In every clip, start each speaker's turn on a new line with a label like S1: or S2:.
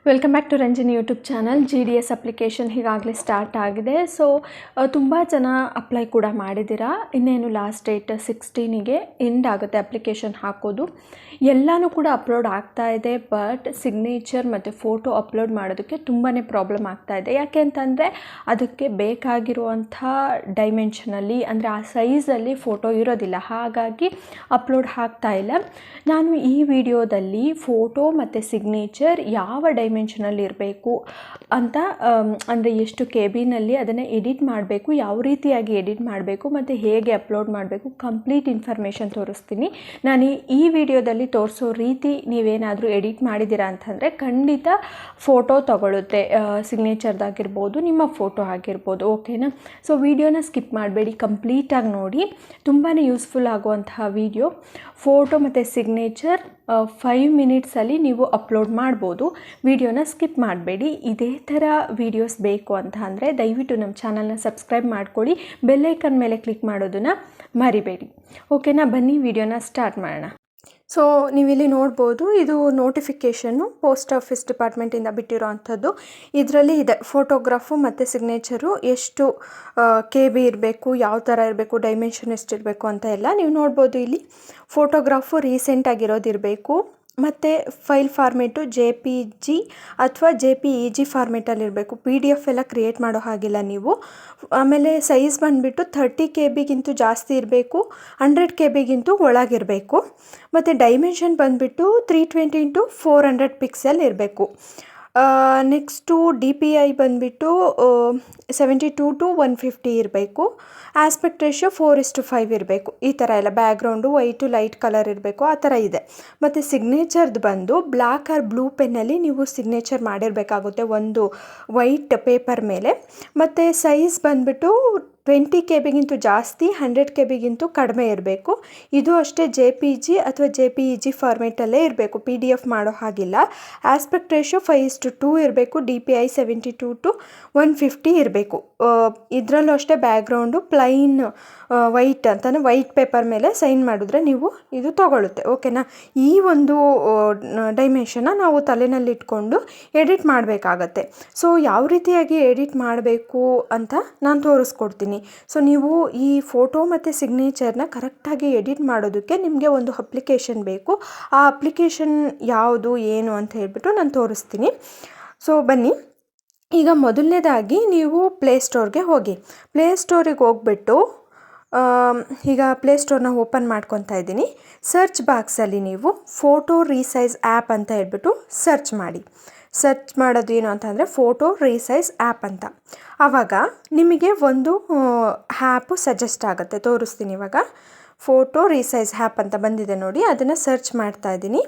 S1: Welcome back to Ranjini YouTube channel. GDS application ಈಗಾಗಲೇ start ಆಗಿದೆ. So ತುಂಬ ಜನ ಅಪ್ಲೈ ಕೂಡ ಮಾಡಿದ್ದೀರಾ. ಇನ್ನೇನು ಲಾಸ್ಟ್ ಡೇಟ್ 16ಗೆ ಎಂಡ್ ಆಗುತ್ತೆ ಅಪ್ಲಿಕೇಶನ್ ಹಾಕೋದು. ಎಲ್ಲನೂ ಕೂಡ ಅಪ್ಲೋಡ್ ಆಗ್ತಾ ಇದೆ, ಬಟ್ ಸಿಗ್ನೇಚರ್ ಮತ್ತು ಫೋಟೋ ಅಪ್ಲೋಡ್ ಮಾಡೋದಕ್ಕೆ ತುಂಬಾ ಪ್ರಾಬ್ಲಮ್ ಆಗ್ತಾ ಇದೆ. ಯಾಕೆ ಅಂತಂದರೆ ಅದಕ್ಕೆ ಬೇಕಾಗಿರುವಂಥ ಡೈಮೆನ್ಷನಲ್ಲಿ ಅಂದರೆ ಆ ಸೈಜಲ್ಲಿ ಫೋಟೋ ಇರೋದಿಲ್ಲ, ಹಾಗಾಗಿ ಅಪ್ಲೋಡ್ ಆಗ್ತಾ ಇಲ್ಲ. ನಾನು ಈ ವಿಡಿಯೋದಲ್ಲಿ ಫೋಟೋ ಮತ್ತು ಸಿಗ್ನೇಚರ್ ಯಾವ ಡೈಮೆನ್ಷನಲ್ಲಿ ಇರಬೇಕು ಅಂತ, ಅಂದರೆ ಎಷ್ಟು KB ಅದನ್ನು ಎಡಿಟ್ ಮಾಡಬೇಕು, ಯಾವ ರೀತಿಯಾಗಿ ಎಡಿಟ್ ಮಾಡಬೇಕು ಮತ್ತು ಹೇಗೆ ಅಪ್ಲೋಡ್ ಮಾಡಬೇಕು, ಕಂಪ್ಲೀಟ್ ಇನ್ಫಾರ್ಮೇಷನ್ ತೋರಿಸ್ತೀನಿ. ನಾನು ಈ ವಿಡಿಯೋದಲ್ಲಿ ತೋರಿಸೋ ರೀತಿ ನೀವೇನಾದರೂ ಎಡಿಟ್ ಮಾಡಿದ್ದೀರಾ ಅಂತಂದರೆ ಖಂಡಿತ ಫೋಟೋ ತಗೊಳ್ಳುತ್ತೆ, ಸಿಗ್ನೇಚರ್ದಾಗಿರ್ಬೋದು, ನಿಮ್ಮ ಫೋಟೋ ಆಗಿರ್ಬೋದು. ಓಕೆನಾ? ಸೊ ವಿಡಿಯೋನ ಸ್ಕಿಪ್ ಮಾಡಬೇಡಿ, ಕಂಪ್ಲೀಟಾಗಿ ನೋಡಿ. ತುಂಬಾ ಯೂಸ್ಫುಲ್ ಆಗುವಂತಹ ವಿಡಿಯೋ. ಫೋಟೋ ಮತ್ತು ಸಿಗ್ನೇಚರ್ 5 ಮಿನಿಟ್ಸಲ್ಲಿ ನೀವು ಅಪ್ಲೋಡ್ ಮಾಡ್ಬೋದು. ವಿಡಿಯೋನ ಸ್ಕಿಪ್ ಮಾಡಬೇಡಿ. ಇದೇ ಥರ ವೀಡಿಯೋಸ್ ಬೇಕು ಅಂತ ಅಂದರೆ ದಯವಿಟ್ಟು ನಮ್ಮ ಚಾನಲ್ನ ಸಬ್ಸ್ಕ್ರೈಬ್ ಮಾಡ್ಕೊಳ್ಳಿ, ಬೆಲ್ಲೈಕನ್ ಮೇಲೆ ಕ್ಲಿಕ್ ಮಾಡೋದನ್ನು ಮರಿಬೇಡಿ. ಓಕೆನಾ? ಬನ್ನಿ ವಿಡಿಯೋನ ಸ್ಟಾರ್ಟ್ ಮಾಡೋಣ. ಸೊ ನೀವಿಲ್ಲಿ ನೋಡ್ಬೋದು, ಇದು ನೋಟಿಫಿಕೇಷನ್ನು ಪೋಸ್ಟ್ ಆಫೀಸ್ ಡಿಪಾರ್ಟ್ಮೆಂಟಿಂದ ಬಿಟ್ಟಿರೋ ಅಂಥದ್ದು. ಇದರಲ್ಲಿ ಇದೆ ಫೋಟೋಗ್ರಾಫು ಮತ್ತು ಸಿಗ್ನೇಚರು ಎಷ್ಟು KB ಇರಬೇಕು, ಯಾವ ಥರ ಇರಬೇಕು, ಡೈಮೆನ್ಷನ್ ಎಷ್ಟಿರಬೇಕು ಅಂತ ಎಲ್ಲ ನೀವು ನೋಡ್ಬೋದು. ಇಲ್ಲಿ ಫೋಟೋಗ್ರಾಫು ರೀಸೆಂಟಾಗಿರೋದಿರಬೇಕು ಮತ್ತು ಫೈಲ್ ಫಾರ್ಮೇಟು JPG ಅಥವಾ JPEG ಫಾರ್ಮೇಟಲ್ಲಿರಬೇಕು. PDF ಎಲ್ಲ ಕ್ರಿಯೇಟ್ ಮಾಡೋ ಹಾಗಿಲ್ಲ ನೀವು. ಆಮೇಲೆ ಸೈಜ್ ಬಂದುಬಿಟ್ಟು 30 KB ಜಾಸ್ತಿ ಇರಬೇಕು, 100 KB ಒಳಗಿರಬೇಕು. ಮತ್ತು ಡೈಮೆನ್ಷನ್ ಬಂದುಬಿಟ್ಟು 320 × 400 ಪಿಕ್ಸೆಲ್ ಇರಬೇಕು. ನೆಕ್ಸ್ಟು DPI ಬಂದುಬಿಟ್ಟು 72 to 150 ಇರಬೇಕು. ಆಸ್ಪೆಕ್ಟ್ ರೇಷಿಯೋ 4:5 ಇರಬೇಕು. ಈ ಥರ ಎಲ್ಲ ಬ್ಯಾಕ್ಗ್ರೌಂಡು ವೈಟು ಲೈಟ್ ಕಲರ್ ಇರಬೇಕು, ಆ ಥರ ಇದೆ. ಮತ್ತು ಸಿಗ್ನೇಚರ್ದು ಬಂದು ಬ್ಲ್ಯಾಕ್ ಆರ್ ಬ್ಲೂ ಪೆನ್ನಲ್ಲಿ ನೀವು ಸಿಗ್ನೇಚರ್ ಮಾಡಿರಬೇಕಾಗುತ್ತೆ ಒಂದು ವೈಟ್ ಪೇಪರ್ ಮೇಲೆ. ಮತ್ತು ಸೈಜ್ ಬಂದುಬಿಟ್ಟು 20 KB ಜಾಸ್ತಿ, 100 KB ಕಡಿಮೆ ಇರಬೇಕು. ಇದು ಅಷ್ಟೇ JPG ಅಥವಾ JPEG ಫಾರ್ಮೇಟಲ್ಲೇ ಇರಬೇಕು, PDF ಮಾಡೋ ಹಾಗಿಲ್ಲ. ಆಸ್ಪೆಕ್ಟ್ ರೇಷಿಯೋ 5:2 ಇರಬೇಕು. DPI 72 to 150 ಇರಬೇಕು. ಇದರಲ್ಲೂ ಅಷ್ಟೇ ಬ್ಯಾಕ್ಗ್ರೌಂಡು ಪ್ಲೈನ್ ವೈಟ್ ಅಂತಲೇ ವೈಟ್ ಪೇಪರ್ ಮೇಲೆ ಸೈನ್ ಮಾಡಿದ್ರೆ ನೀವು ಇದು ತಗೊಳ್ಳುತ್ತೆ. ಓಕೆನಾ? ಈ ಒಂದು ಡೈಮೆನ್ಷನ್ನ ನಾವು ತಲೆಯಲ್ಲಿ ಇಟ್ಕೊಂಡು ಎಡಿಟ್ ಮಾಡಬೇಕಾಗತ್ತೆ. ಸೊ ಯಾವ ರೀತಿಯಾಗಿ ಎಡಿಟ್ ಮಾಡಬೇಕು ಅಂತ ನಾನು ತೋರಿಸ್ಕೊಡ್ತೀನಿ. ಸೊ ನೀವು ಈ ಫೋಟೋ ಮತ್ತು ಸಿಗ್ನೇಚರ್ನ ಕರೆಕ್ಟಾಗಿ ಎಡಿಟ್ ಮಾಡೋದಕ್ಕೆ ನಿಮಗೆ ಒಂದು ಅಪ್ಲಿಕೇಶನ್ ಬೇಕು. ಆ ಅಪ್ಲಿಕೇಶನ್ ಯಾವುದು ಏನು ಅಂತ ಹೇಳ್ಬಿಟ್ಟು ನಾನು ತೋರಿಸ್ತೀನಿ. ಸೊ ಬನ್ನಿ. ಈಗ ಮೊದಲನೇದಾಗಿ ನೀವು ಪ್ಲೇಸ್ಟೋರ್ಗೆ ಹೋಗಿ. ಪ್ಲೇಸ್ಟೋರಿಗೆ ಹೋಗ್ಬಿಟ್ಟು ಈಗ ಪ್ಲೇಸ್ಟೋರ್ನ ಓಪನ್ ಮಾಡ್ಕೊತಾ ಇದ್ದೀನಿ. ಸರ್ಚ್ ಬಾಕ್ಸಲ್ಲಿ ನೀವು ಫೋಟೋ ರೀಸೈಜ್ ಆ್ಯಪ್ ಅಂತ ಹೇಳ್ಬಿಟ್ಟು ಸರ್ಚ್ ಮಾಡಿ. ಸರ್ಚ್ ಮಾಡೋದು ಏನು ಅಂತಂದರೆ ಫೋಟೋ ರೀಸೈಜ್ ಆ್ಯಪ್ ಅಂತ. ಆವಾಗ ನಿಮಗೆ ಒಂದು ಆ್ಯಪು ಸಜೆಸ್ಟ್ ಆಗುತ್ತೆ, ತೋರಿಸ್ತೀನಿ. ಇವಾಗ ಫೋಟೋ ರೀಸೈಜ್ ಆ್ಯಪ್ ಅಂತ ಬಂದಿದೆ ನೋಡಿ, ಅದನ್ನು ಸರ್ಚ್ ಮಾಡ್ತಾ ಇದ್ದೀನಿ.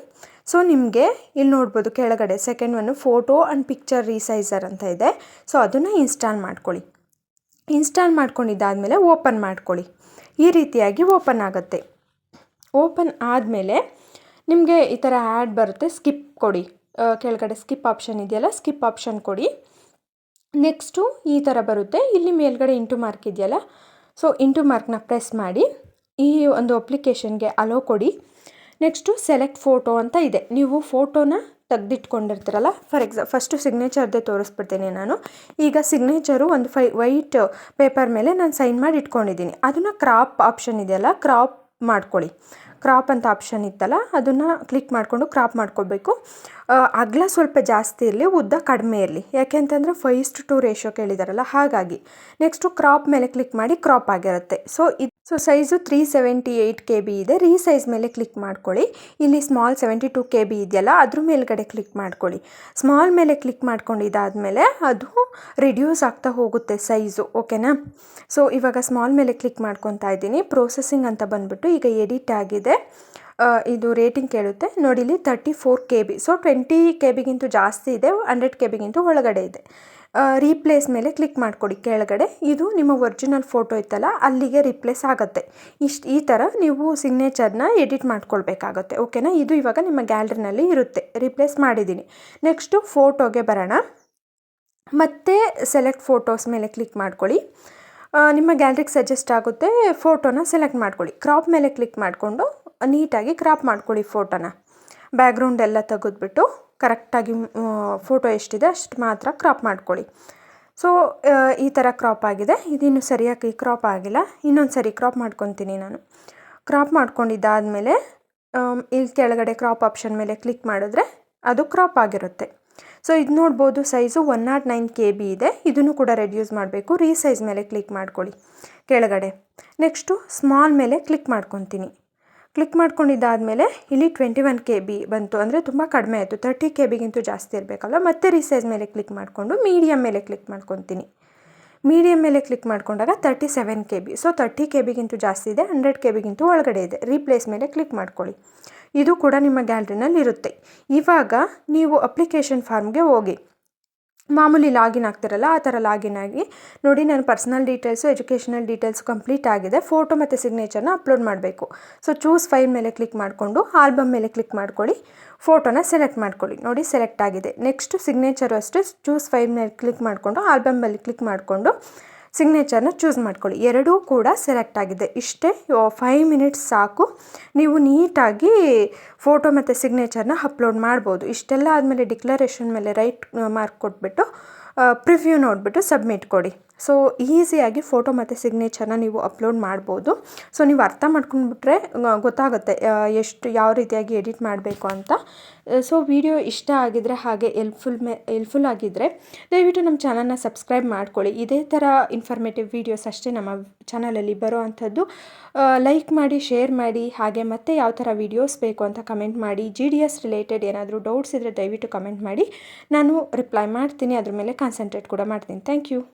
S1: ಸೊ ನಿಮಗೆ ಇಲ್ಲಿ ನೋಡ್ಬೋದು ಕೆಳಗಡೆ second one photo and picture resizer ಅಂತ ಇದೆ. ಸೊ ಅದನ್ನು ಇನ್ಸ್ಟಾಲ್ ಮಾಡ್ಕೊಳ್ಳಿ. ಇನ್ಸ್ಟಾಲ್ ಮಾಡ್ಕೊಂಡಿದ್ದಾದಮೇಲೆ ಓಪನ್ ಮಾಡ್ಕೊಳ್ಳಿ. ಈ ರೀತಿಯಾಗಿ ಓಪನ್ ಆಗುತ್ತೆ. ಓಪನ್ ಆದಮೇಲೆ ನಿಮಗೆ ಈ ಥರ ಆ್ಯಡ್ ಬರುತ್ತೆ, ಸ್ಕಿಪ್ ಕೊಡಿ. ಕೆಳಗಡೆ ಸ್ಕಿಪ್ ಆಪ್ಷನ್ ಇದೆಯಲ್ಲ, ಸ್ಕಿಪ್ ಆಪ್ಷನ್ ಕೊಡಿ. ನೆಕ್ಸ್ಟು ಈ ಥರ ಬರುತ್ತೆ. ಇಲ್ಲಿ ಮೇಲ್ಗಡೆ ಇಂಟು ಮಾರ್ಕ್ ಇದೆಯಲ್ಲ, ಸೊ ಇಂಟು ಮಾರ್ಕ್ನ ಪ್ರೆಸ್ ಮಾಡಿ ಈ ಒಂದು ಅಪ್ಲಿಕೇಶನ್ಗೆ ಅಲೋ ಕೊಡಿ. ನೆಕ್ಸ್ಟು ಸೆಲೆಕ್ಟ್ ಫೋಟೋ ಅಂತ ಇದೆ. ನೀವು ಫೋಟೋನ ತೆಗೆದಿಟ್ಕೊಂಡಿರ್ತೀರಲ್ಲ, ಫಸ್ಟು ಸಿಗ್ನೇಚರ್ದೇ ತೋರಿಸ್ಬಿಡ್ತೀನಿ ನಾನು. ಈಗ ಸಿಗ್ನೇಚರು ಒಂದು ವೈಟ್ ಪೇಪರ್ ಮೇಲೆ ನಾನು ಸೈನ್ ಮಾಡಿ ಇಟ್ಕೊಂಡಿದ್ದೀನಿ. ಅದನ್ನು ಕ್ರಾಪ್ ಆಪ್ಷನ್ ಇದೆಯಲ್ಲ, ಕ್ರಾಪ್ ಮಾಡ್ಕೊಳ್ಳಿ. ಕ್ರಾಪ್ ಅಂತ ಆಪ್ಷನ್ ಇತ್ತಲ್ಲ, ಅದನ್ನು ಕ್ಲಿಕ್ ಮಾಡಿಕೊಂಡು ಕ್ರಾಪ್ ಮಾಡ್ಕೊಳ್ಬೇಕು. ಅಗಲ ಸ್ವಲ್ಪ ಜಾಸ್ತಿ ಇರಲಿ, ಉದ್ದ ಕಡಿಮೆ ಇರಲಿ. ಯಾಕೆ ಅಂತಂದರೆ 5:2 ರೇಷಿಯೋ ಕೇಳಿದಾರಲ್ಲ, ಹಾಗಾಗಿ. ನೆಕ್ಸ್ಟು ಕ್ರಾಪ್ ಮೇಲೆ ಕ್ಲಿಕ್ ಮಾಡಿ ಕ್ರಾಪ್ ಆಗಿರುತ್ತೆ. ಸೊ ಸೈಜು 378 KB ಇದೆ. ರೀಸೈಜ್ ಮೇಲೆ ಕ್ಲಿಕ್ ಮಾಡ್ಕೊಳ್ಳಿ. ಇಲ್ಲಿ ಸ್ಮಾಲ್ 72 KB ಇದೆಯಲ್ಲ, ಅದ್ರ ಮೇಲ್ಗಡೆ ಕ್ಲಿಕ್ ಮಾಡ್ಕೊಳ್ಳಿ. ಸ್ಮಾಲ್ ಮೇಲೆ ಕ್ಲಿಕ್ ಮಾಡ್ಕೊಂಡಿದ್ದಾದಮೇಲೆ ಅದು ರಿಡ್ಯೂಸ್ ಆಗ್ತಾ ಹೋಗುತ್ತೆ ಸೈಜು. ಓಕೆನಾ? ಸೊ ಇವಾಗ ಸ್ಮಾಲ್ ಮೇಲೆ ಕ್ಲಿಕ್ ಮಾಡ್ಕೊತಾ ಇದ್ದೀನಿ. ಪ್ರೋಸೆಸಿಂಗ್ ಅಂತ ಬಂದುಬಿಟ್ಟು ಈಗ ಎಡಿಟ್ ಆಗಿದೆ. ಇದು ರೇಟಿಂಗ್ ಕೇಳುತ್ತೆ ನೋಡಿ, ಇಲ್ಲಿ 34 KB. ಸೊ 20 KB ಜಾಸ್ತಿ ಇದೆ, 100 KB ಒಳಗಡೆ ಇದೆ. ರೀಪ್ಲೇಸ್ ಮೇಲೆ ಕ್ಲಿಕ್ ಮಾಡಿಕೊಡಿ ಕೆಳಗಡೆ. ಇದು ನಿಮ್ಮ ಒರಿಜಿನಲ್ ಫೋಟೋ ಇತ್ತಲ್ಲ, ಅಲ್ಲಿಗೆ ರಿಪ್ಲೇಸ್ ಆಗುತ್ತೆ. ಈ ಥರ ನೀವು ಸಿಗ್ನೇಚರ್ನ ಎಡಿಟ್ ಮಾಡ್ಕೊಳ್ಬೇಕಾಗತ್ತೆ. ಓಕೆನಾ? ಇದು ಇವಾಗ ನಿಮ್ಮ ಗ್ಯಾಲರಿನಲ್ಲಿ ಇರುತ್ತೆ. ರಿಪ್ಲೇಸ್ ಮಾಡಿದ್ದೀನಿ. ನೆಕ್ಸ್ಟು ಫೋಟೋಗೆ ಬರೋಣ. ಮತ್ತೆ ಸೆಲೆಕ್ಟ್ ಫೋಟೋಸ್ ಮೇಲೆ ಕ್ಲಿಕ್ ಮಾಡ್ಕೊಳ್ಳಿ. ನಿಮ್ಮ ಗ್ಯಾಲರಿಗೆ ಸಜೆಸ್ಟ್ ಆಗುತ್ತೆ, ಫೋಟೋನ ಸೆಲೆಕ್ಟ್ ಮಾಡ್ಕೊಳ್ಳಿ. ಕ್ರಾಪ್ ಮೇಲೆ ಕ್ಲಿಕ್ ಮಾಡಿಕೊಂಡು ನೀಟಾಗಿ ಕ್ರಾಪ್ ಮಾಡ್ಕೊಳ್ಳಿ ಫೋಟೋನ. ಬ್ಯಾಕ್ಗ್ರೌಂಡ್ ಎಲ್ಲ ತೆಗೆದ್ಬಿಟ್ಟು ಕರೆಕ್ಟಾಗಿ ಫೋಟೋ ಎಷ್ಟಿದೆ ಅಷ್ಟು ಮಾತ್ರ ಕ್ರಾಪ್ ಮಾಡ್ಕೊಳ್ಳಿ. ಸೊ ಈ ಥರ ಕ್ರಾಪ್ ಆಗಿದೆ. ಇದಿನ್ನು ಸರಿಯಾಗಿ ಕ್ರಾಪ್ ಆಗಿಲ್ಲ. ಇನ್ನೊಂದು ಸರಿ ಕ್ರಾಪ್ ಮಾಡ್ಕೊತೀನಿ ನಾನು. ಕ್ರಾಪ್ ಮಾಡ್ಕೊಂಡಿದ್ದಾದಮೇಲೆ ಇಲ್ಲಿ ಕೆಳಗಡೆ ಕ್ರಾಪ್ ಆಪ್ಷನ್ ಮೇಲೆ ಕ್ಲಿಕ್ ಮಾಡಿದ್ರೆ ಅದು ಕ್ರಾಪ್ ಆಗಿರುತ್ತೆ. ಸೊ ಇದು ನೋಡ್ಬೋದು ಸೈಜು 109 KB ಇದೆ. ಇದನ್ನು ಕೂಡ ರೆಡ್ಯೂಸ್ ಮಾಡಬೇಕು. ರೀಸೈಜ್ ಮೇಲೆ ಕ್ಲಿಕ್ ಮಾಡ್ಕೊಳ್ಳಿ ಕೆಳಗಡೆ. ನೆಕ್ಸ್ಟು ಸ್ಮಾಲ್ ಮೇಲೆ ಕ್ಲಿಕ್ ಮಾಡ್ಕೊತೀನಿ. ಕ್ಲಿಕ್ ಮಾಡ್ಕೊಂಡಿದ್ದಾದಮೇಲೆ ಇಲ್ಲಿ 21 KB ಬಂತು, ಅಂದರೆ ತುಂಬ ಕಡಿಮೆ ಆಯಿತು. 30 KBಗಿಂತೂ ಜಾಸ್ತಿ ಇರಬೇಕಲ್ಲ. ಮತ್ತೆ ರೀಸೈಜ್ ಮೇಲೆ ಕ್ಲಿಕ್ ಮಾಡಿಕೊಂಡು ಮೀಡಿಯಮ್ ಮೇಲೆ ಕ್ಲಿಕ್ ಮಾಡ್ಕೊತೀನಿ. ಮೀಡಿಯಮ್ ಮೇಲೆ ಕ್ಲಿಕ್ ಮಾಡಿಕೊಂಡಾಗ 37 KB. ಸೊ 30 KBಗಿಂತೂ ಜಾಸ್ತಿ ಇದೆ, 100 KBಗಿಂತೂ ಒಳಗಡೆ ಇದೆ. ರೀಪ್ಲೇಸ್ ಮೇಲೆ ಕ್ಲಿಕ್ ಮಾಡ್ಕೊಳ್ಳಿ. ಇದು ಕೂಡ ನಿಮ್ಮ ಗ್ಯಾಲರಿನಲ್ಲಿ ಇರುತ್ತೆ. ಇವಾಗ ನೀವು ಅಪ್ಲಿಕೇಶನ್ ಫಾರ್ಮ್ಗೆ ಹೋಗಿ ಮಾಮೂಲಿ ಲಾಗಿನ್ ಆಗ್ತಿರಲ್ಲ ಆ ಥರ ಲಾಗಿನ್ ಆಗಿ ನೋಡಿ. ನಾನು personal details, educational details complete ಆಗಿದೆ. ಫೋಟೋ ಮತ್ತು ಸಿಗ್ನೇಚರ್ನ ಅಪ್ಲೋಡ್ ಮಾಡಬೇಕು. ಸೊ ಚೂಸ್ ಫೈಲ್ ಮೇಲೆ ಕ್ಲಿಕ್ ಮಾಡಿಕೊಂಡು ಆಲ್ಬಮ್ ಮೇಲೆ ಕ್ಲಿಕ್ ಮಾಡ್ಕೊಳ್ಳಿ. ಫೋಟೋನ ಸೆಲೆಕ್ಟ್ ಮಾಡ್ಕೊಳ್ಳಿ. ನೋಡಿ ಸೆಲೆಕ್ಟ್ ಆಗಿದೆ. ನೆಕ್ಸ್ಟು ಸಿಗ್ನೇಚರು ಅಷ್ಟೇ ಚೂಸ್ ಫೈಲ್ ಮೇಲೆ ಕ್ಲಿಕ್ ಮಾಡಿಕೊಂಡು ಆಲ್ಬಮ್ ಮೇಲೆ ಕ್ಲಿಕ್ ಮಾಡಿಕೊಂಡು ಸಿಗ್ನೇಚರ್ನ ಚೂಸ್ ಮಾಡ್ಕೊಳ್ಳಿ. ಎರಡೂ ಕೂಡ ಸೆಲೆಕ್ಟ್ ಆಗಿದೆ. ಇಷ್ಟೇ 5 ಮಿನಿಟ್ಸ್ ಸಾಕು. ನೀವು ನೀಟಾಗಿ ಫೋಟೋ ಮತ್ತು ಸಿಗ್ನೇಚರ್ನ ಅಪ್ಲೋಡ್ ಮಾಡ್ಬೋದು. ಇಷ್ಟೆಲ್ಲ ಆದಮೇಲೆ ಡಿಕ್ಲರೇಷನ್ ಮೇಲೆ ರೈಟ್ ಮಾರ್ಕ್ ಕೊಟ್ಬಿಟ್ಟು ಪ್ರಿವ್ಯೂ ನೋಡಿಬಿಟ್ಟು ಸಬ್ಮಿಟ್ ಕೊಡಿ. ಸೊ ಈಸಿಯಾಗಿ ಫೋಟೋ ಮತ್ತು ಸಿಗ್ನೇಚರ್ನ ನೀವು ಅಪ್ಲೋಡ್ ಮಾಡ್ಬೋದು. ಸೊ ನೀವು ಅರ್ಥ ಮಾಡ್ಕೊಂಡ್ಬಿಟ್ರೆ ಗೊತ್ತಾಗುತ್ತೆ ಯಾವ ರೀತಿಯಾಗಿ ಎಡಿಟ್ ಮಾಡಬೇಕು ಅಂತ. ಸೊ ವಿಡಿಯೋ ಇಷ್ಟ ಆಗಿದರೆ ಹಾಗೆ ಹೆಲ್ಪ್ಫುಲ್ ಆಗಿದ್ದರೆ ದಯವಿಟ್ಟು ನಮ್ಮ ಚಾನಲ್ನ ಸಬ್ಸ್ಕ್ರೈಬ್ ಮಾಡ್ಕೊಳ್ಳಿ. ಇದೇ ಥರ ಇನ್ಫಾರ್ಮೇಟಿವ್ ವೀಡಿಯೋಸ್ ಅಷ್ಟೇ ನಮ್ಮ ಚಾನಲಲ್ಲಿ ಬರೋ ಅಂಥದ್ದು. ಲೈಕ್ ಮಾಡಿ, ಶೇರ್ ಮಾಡಿ. ಹಾಗೆ ಮತ್ತೆ ಯಾವ ಥರ ವೀಡಿಯೋಸ್ ಬೇಕು ಅಂತ ಕಮೆಂಟ್ ಮಾಡಿ. GDS ರಿಲೇಟೆಡ್ ಏನಾದರೂ ಡೌಟ್ಸ್ ಇದ್ದರೆ ದಯವಿಟ್ಟು ಕಮೆಂಟ್ ಮಾಡಿ. ನಾನು ರಿಪ್ಲೈ ಮಾಡ್ತೀನಿ. ಅದ್ರ ಮೇಲೆ ಕಾನ್ಸಂಟ್ರೇಟ್ ಕೂಡ ಮಾಡ್ತೀನಿ. Thank you.